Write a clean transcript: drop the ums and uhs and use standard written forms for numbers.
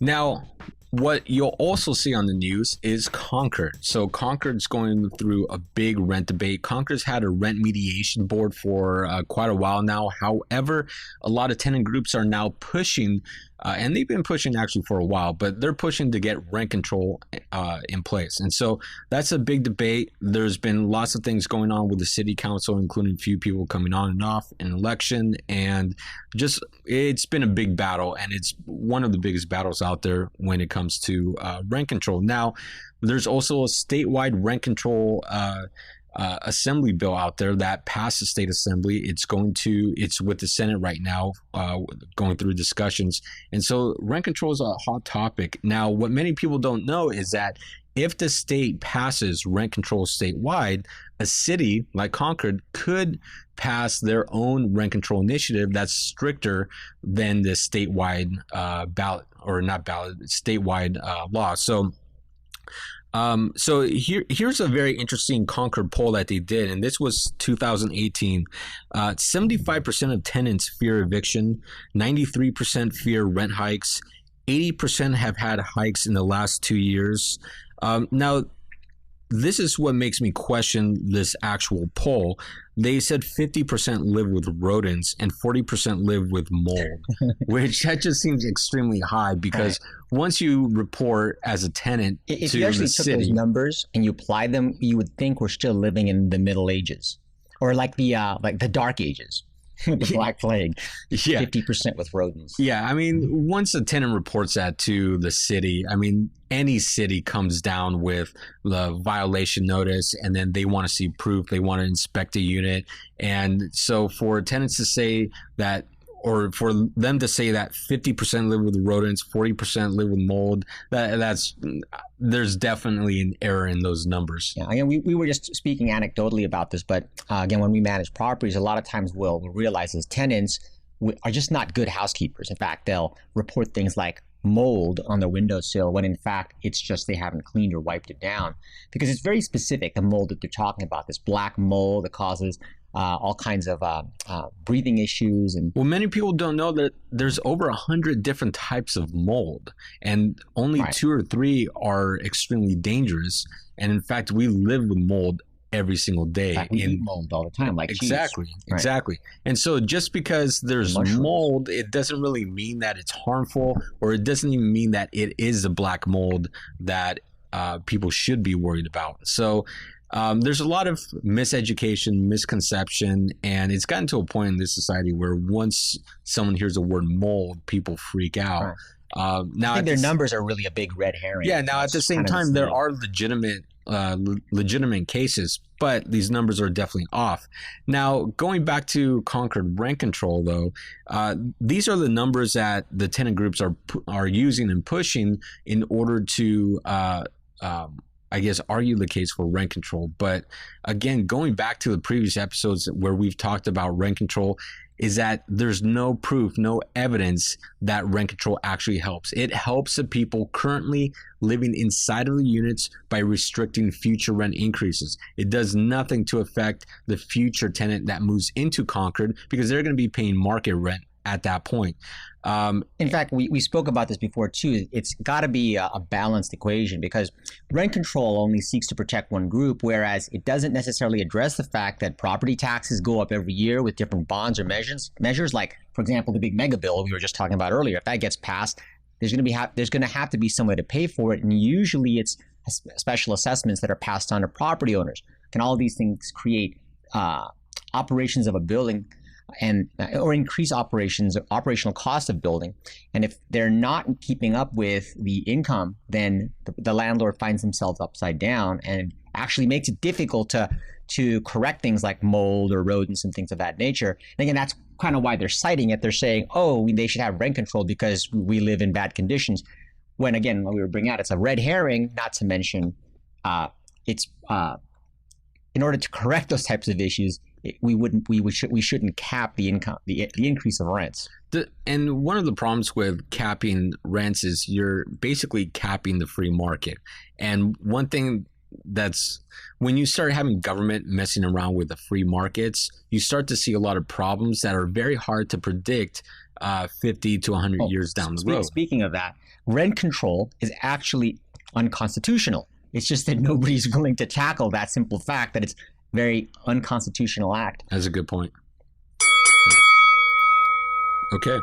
Now, what you'll also see on the news is Concord. So Concord's going through a big rent debate. Concord's had a rent mediation board for quite a while now. However, a lot of tenant groups are now pushing, and they've been pushing actually for a while, but they're pushing to get rent control in place. And so that's a big debate. There's been lots of things going on with the city council, including a few people coming on and off in an election. And just it's been a big battle, and it's one of the biggest battles out there when it comes to rent control. Now, there's also a statewide rent control assembly bill out there that passed the state assembly. It's with the Senate right now, going through discussions. And so rent control is a hot topic. Now, what many people don't know is that if the state passes rent control statewide, a city like Concord could pass their own rent control initiative that's stricter than the statewide statewide law. So here's a very interesting Concord poll that they did, and this was 2018. 75% of tenants fear eviction, 93% fear rent hikes, 80% have had hikes in the last 2 years. Now, this is what makes me question this actual poll. They said 50% live with rodents and 40% live with mold, which that just seems extremely high because once you report as a tenant if to you actually the took city, those numbers and you apply them, you would think we're still living in the Middle Ages or like the Dark Ages. The Black Plague, yeah, 50% with rodents. Yeah, I mean, once a tenant reports that to the city, I mean, any city comes down with the violation notice, and then they want to see proof. They want to inspect a unit. And so for tenants to say that, or for them to say that 50% live with rodents, 40% live with mold, there's definitely an error in those numbers. Yeah, again, we were just speaking anecdotally about this, but again, when we manage properties, a lot of times we'll realize as tenants are just not good housekeepers. In fact, they'll report things like mold on their windowsill when in fact it's just they haven't cleaned or wiped it down, because it's very specific, the mold that they're talking about, this black mold that causes all kinds of breathing issues. And well, many people don't know that there's over 100 different types of mold, and only 2 or 3 are extremely dangerous. And in fact, we live with mold every single day. In fact, we eat mold all the time, like exactly, cheese. Exactly. And so just because there's mold, it doesn't really mean that it's harmful, or it doesn't even mean that it is a black mold that people should be worried about. So there's a lot of miseducation, misconception, and it's gotten to a point in this society where once someone hears the word mold, people freak out. Now, I think their numbers are really a big red herring. Yeah. Now, at the same time, there are legitimate cases, but these numbers are definitely off. Now, going back to Concord rent control, though, these are the numbers that the tenant groups are using and pushing in order to I guess, argue the case for rent control. But again, going back to the previous episodes where we've talked about rent control, is that there's no proof, no evidence that rent control actually helps. It helps the people currently living inside of the units by restricting future rent increases. It does nothing to affect the future tenant that moves into Concord, because they're going to be paying market rent at that point. In fact, we spoke about this before too. It's got to be a balanced equation, because rent control only seeks to protect one group, whereas it doesn't necessarily address the fact that property taxes go up every year with different bonds or measures. Like, for example, the big mega bill we were just talking about earlier. If that gets passed, there's going to have to be some way to pay for it, and usually it's special assessments that are passed on to property owners. Can all of these things create operations of a building or increase operational cost of building? And if they're not keeping up with the income, then the landlord finds themselves upside down, and actually makes it difficult to correct things like mold or rodents and things of that nature. And again, that's kind of why they're citing it. They're saying, oh, they should have rent control because we live in bad conditions. When again, when we were bringing out, it's a red herring. Not to mention, it's in order to correct those types of issues, we shouldn't cap the income, the increase of rents. And one of the problems with capping rents is you're basically capping the free market. And one thing that's, when you start having government messing around with the free markets, you start to see a lot of problems that are very hard to predict 50 to 100 years down the road. Speaking of that, rent control is actually unconstitutional. It's just that nobody's willing to tackle that simple fact that it's a very unconstitutional act. That's a good point. Okay.